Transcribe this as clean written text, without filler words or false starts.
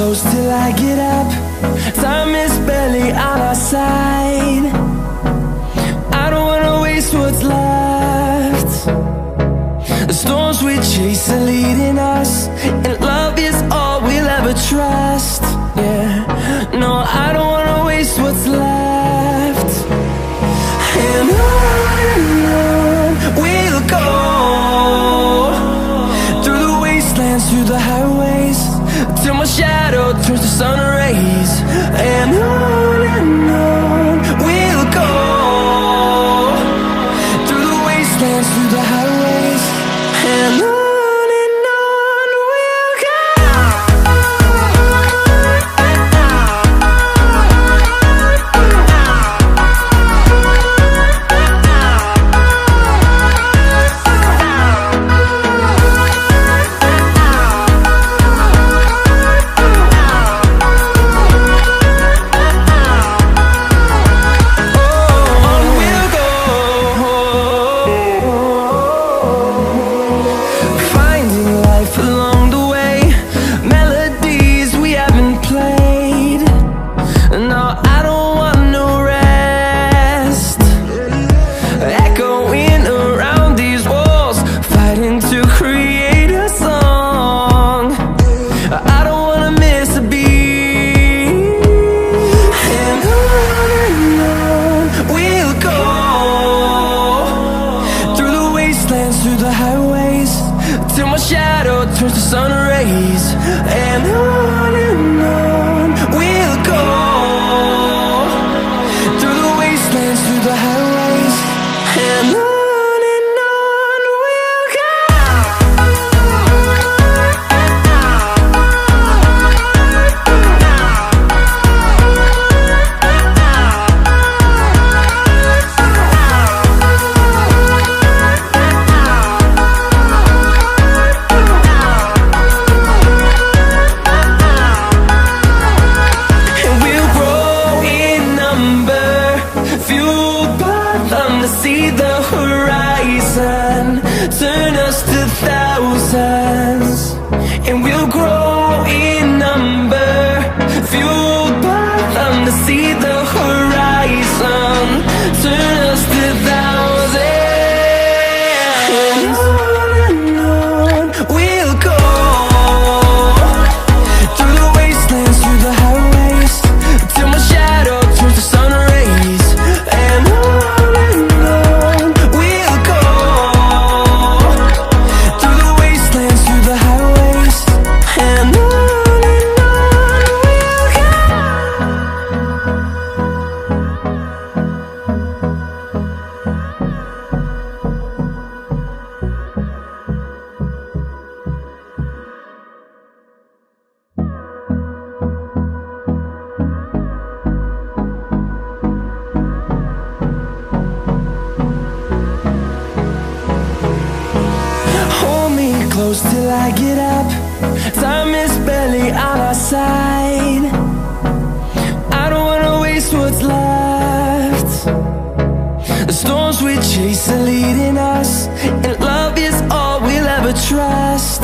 close till I get up. Time is barely on our side. I don't wanna waste what's left. The storms we chase are leading us, and love is all we'll ever trust. Yeah, no, I don't wanna waste what's left. And on we'll go, through the wastelands, through the highways, till my shadow turns to sun rays. And on we'll go, through the wastelands, through the highways, and on we'll go. Through the highways, till my shadow turns to sun rays. And on we'll go, through the wastelands, through the highways, and on we'll go. See the horizon turn us to thousands, and we'll grow in number, fueled by them to see the horizon turn us to thousands. And on we'll go, through the wastelands, through the highways, till my shadow turns to sun rays. And close till I get up. Time is barely on our side. I don't wanna waste what's left. The storms we chase are leading us, and love is all we'll ever trust.